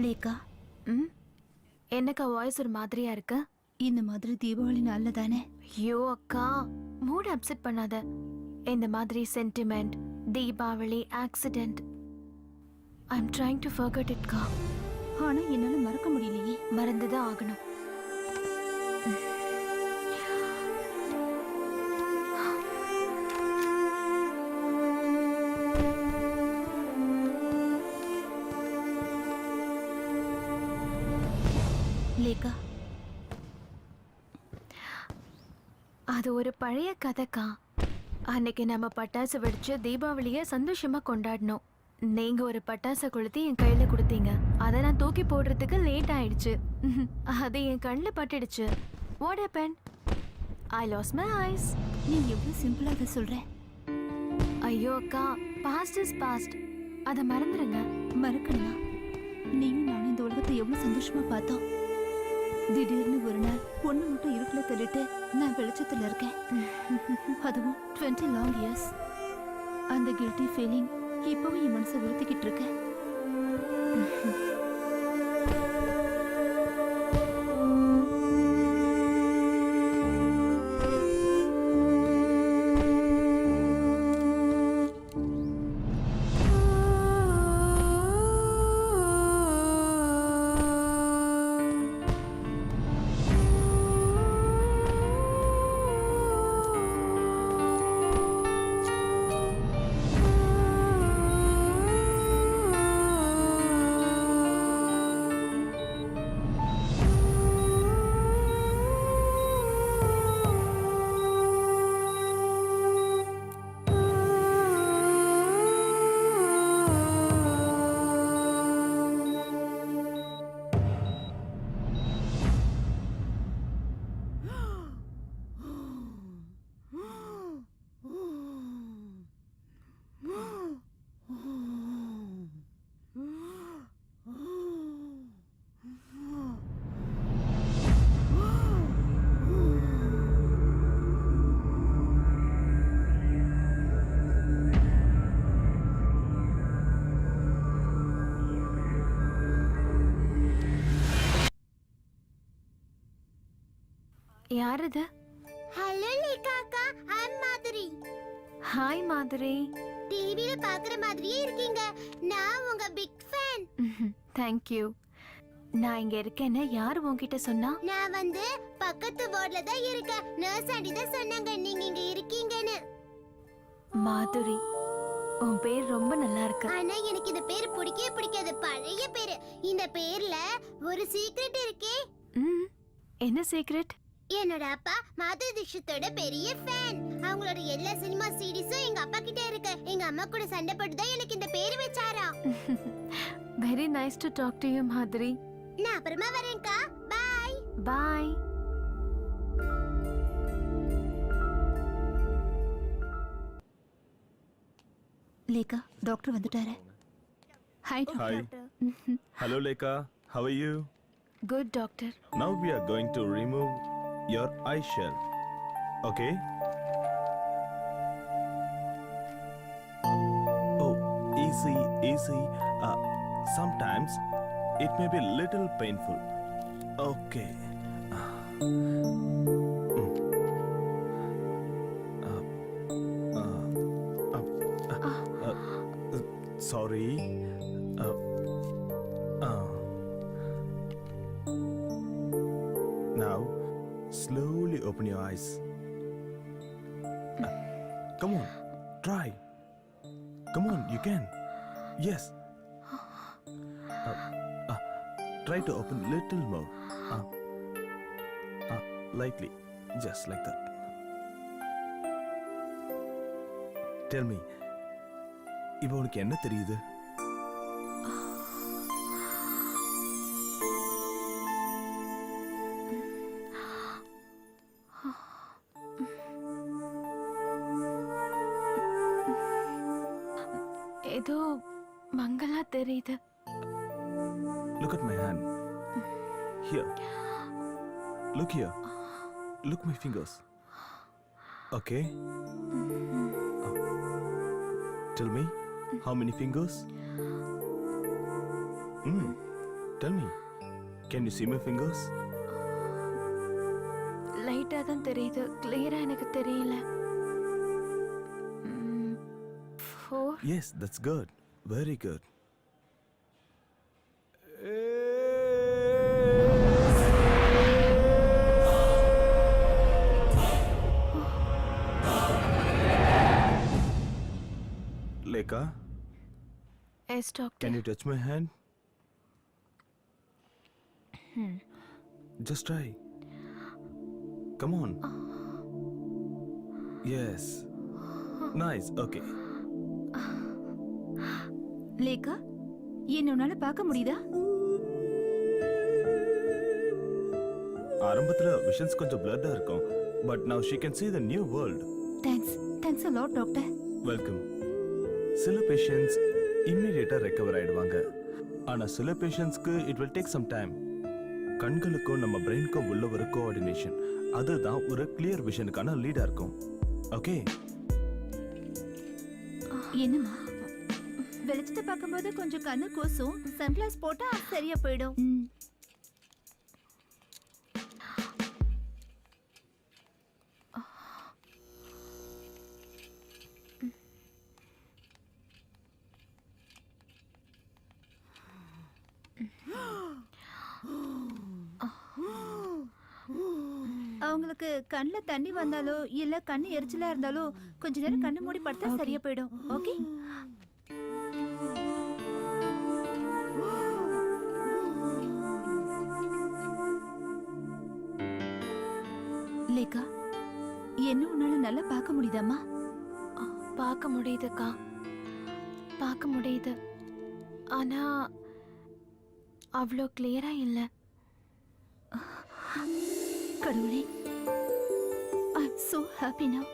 லேக்கா, என்னக்கா வாய்ஸ் ஒரு மாதிரியா இருக்கு? இந்த மாதிரி தீபாவளி நாள்ல தானே? ஐயோ அக்கா, மூட் அப்செட் பண்ணாத. இந்த மாதிரி sentiment, Deepavali, accident, I am trying to forget it கா. ஆனா என்னால மறக்க முடியலையே. மறந்துதான் ஆகணும். லேக்கா, அது ஒரு பழைய கதைக்கா. அன்னைக்கு நம்ம பட்டாசு வெடிச்சு தீபாவளிய சந்தோஷமா கொண்டாடணும். நீங்க ஒரு பட்டாசை கொளுத்தி என் கையில கொடுத்தீங்க. அதை நான் தூக்கி போடுறதுக்கு லேட் ஆயிடுச்சு. அது என் கண்ணில் பட்டுடுச்சு. What happen? I loss my eyes. நீ எவ்வளவு சிம்பிளா அதை சொல்ற. ஐயோ அக்கா, பாஸ்ட் இஸ் பாஸ்ட். அதை மறந்துடுங்க. மறக்கணுமா? நீயும் நானும் இந்த உலகத்தை எவ்வளவு சந்தோஷமா பார்த்தோம். திடீர்னு ஒரு நாள் பொண்ணு மட்டும் இருட்டுல தள்ளிட்டு நான் வெளிச்சத்துல இருக்கேன். அதுவும் 20 லாங் இயர்ஸ். அந்த கில்ட்டி ஃபீலிங் இப்பவும் என் மனசை உறுத்திக்கிட்டு இருக்கேன். யார் இது? ஹலோ லேக்கா அக்கா, ஐம் மாதுரி. ஹாய் மாதுரி. டிவில பாக்குற மாதிரியே இருக்கீங்க. நான் உங்க பிக் ஃபேன். Thank you. நான் இங்க இருக்கேன்னு யார் உன்கிட்ட சொன்னா? நான் வந்து பக்கத்து வார்டுல தான் இருக்கேன். நர்ஸ் ஆண்டி தான் சொன்னாங்க நீங்க இங்க இருக்கீங்கன்னு. மாதுரி, உன் பேர் ரொம்ப நல்லா இருக்கு. ஆனா எனக்கு இந்த பேர் பிடிக்கவே பிடிக்காது. பழைய பேரு. இந்த பேர்ல ஒரு சீக்ரெட் இருக்கே. என்ன சீக்ரெட்? என்னோட அப்பா மாதுரி தீக்ஷித்தோட பெரிய ஃபேன். அவங்களோட எல்லா சினிமா சீரிஸும் எங்க அப்பா கிட்ட இருக்கு. எங்க அம்மா கூட சண்டை போட்டு தான் எனக்கு இந்த பேர் வச்சாரா. Very nice to talk to you Madhuri. நான் அப்புறமா வரேன்க்கா. Bye bye. லேக்கா, டாக்டர் வந்துட்டாரு. Hi doctor. Hello Lekha, how are you? Good doctor. Now we are going to remove your eye shell. Okay? Oh, easy, easy. Sometimes it may be little painful. Okay. Sorry. Now, slowly open your eyes. Come on, try. Come on, you can. Yes. Try to open little more. Lightly, just like that. Tell me, இப்போ உனக்கு என்ன தெரியுது? ஏதோ மங்களா தெரியுது. Look at my hand. Here. Look here. Look my fingers. Okay? Tell me, how many fingers? Tell me, can you see my fingers? லைட்டா தான் தெரியுது, கிளியரா எனக்கு தெரியல. 4. Yes, that's good. Very good. Lekha, yes doctor. can you touch my hand? Just try. Come on. Yes. Nice. Okay. லேக்கா என்ன உன்னால பார்க்க முடியுதா? ஆரம்பத்துல விஷன்ஸ் கொஞ்சம் பிளட்டா இருக்கும், but now she can see the new world. Thanks a lot doctor. Welcome. சில patients இம்மிடியேட்டா recover ஆயிடுவாங்க, ஆனா சில பேஷண்ட்ஸ்க்கு it will take some time. கண்களுக்கும் நம்ம பிரெயினுக்கும் உள்ள ஒரு கோஆர்டினேஷன், அதுதான் ஒரு கிளியர் விஷனுக்கான லீடா இருக்கும். ஓகே, என்னம்மா வெளிச்சத்தை பார்க்கும்போது கொஞ்சம் கண்ணு கூசும், சன்கிளாஸ் போட்டா சரியா போயிடும். அவங்களுக்கு கண்ணுல தண்ணி வந்தாலோ இல்ல கண்ணு எரிச்சலா இருந்தாலோ கொஞ்ச நேரம் கண்ணு மூடி படுத்தா சரியா போயிடும். ஓகே, லேக்கா என்ன உன்னால நல்லா பார்க்க முடியுதாம்மா? பார்க்க முடியுதுக்கா, பார்க்க முடியுது. ஆனா அவ்வளோ கிளியரா இல்லை. கடவுளே, I'm so happy now.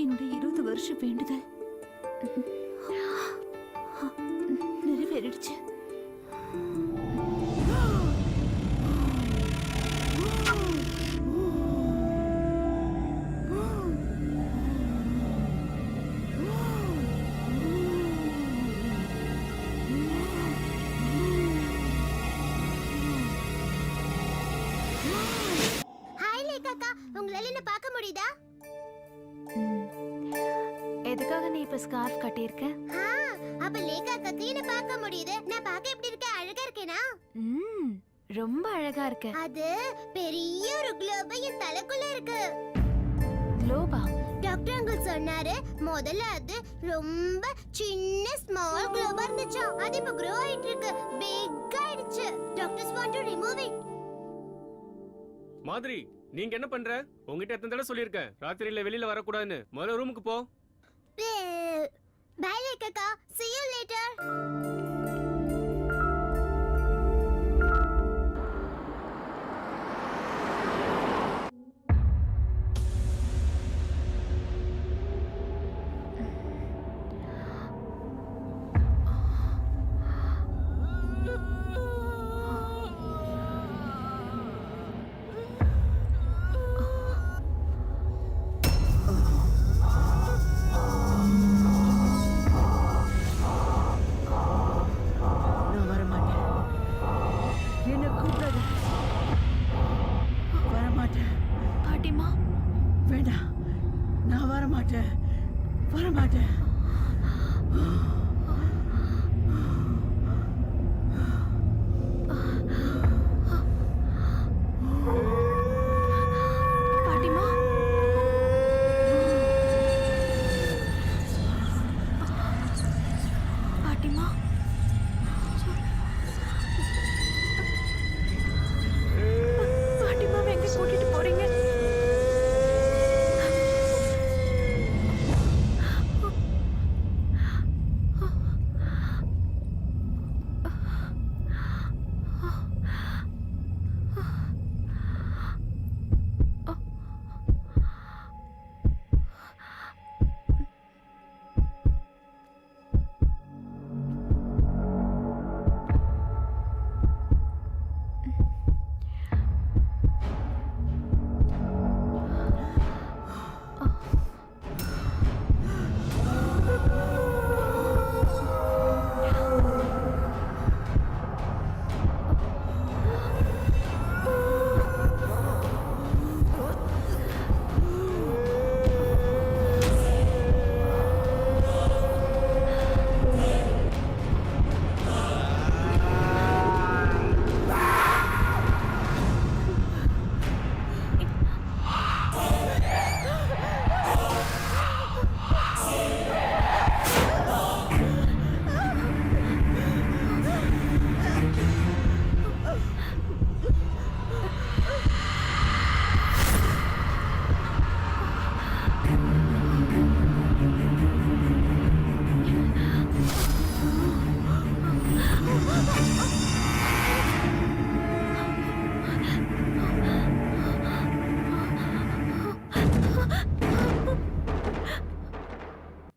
என்னுடைய 20 வருஷ வேண்டுதல் நிறைவேறிடுச்சு. ஹாய் லேக்காக்கா, உங்களால என்ன பார்க்க முடியுதா? எதுக்காக நீ இப்ப ஸ்கார்ஃப் கட்டியிருக்க? அப்ப லேக்காக்காக்கு என்ன பார்க்க முடியுது. நான் பார்க்க எப்படி இருக்கேன்? அழகா இருக்கேனா? ரொம்ப அழகா இருக்க. அது பெரிய ஒரு குளோப் என் தலைக்குள்ள இருக்கு. குளோபா? டாக்டர் அங்கிள் சொன்னாரு, முதல்ல அது ரொம்ப சின்ன ஸ்மால் குளோபா இருந்துச்சு, அது இப்ப க்ரோ ஆயிட்டு இருக்கு, பிக் ஆயிடுச்சு. Doctors want to remove it. மாதிரி நீங்க என்ன பண்ற? உங்ககிட்ட எத்தனை தடவை சொல்லிருக்கேன் ராத்திரியில வெளியில வரக்கூடாதுன்னு. முதல்ல ரூமுக்கு போ. By லேக்காக்கா, see you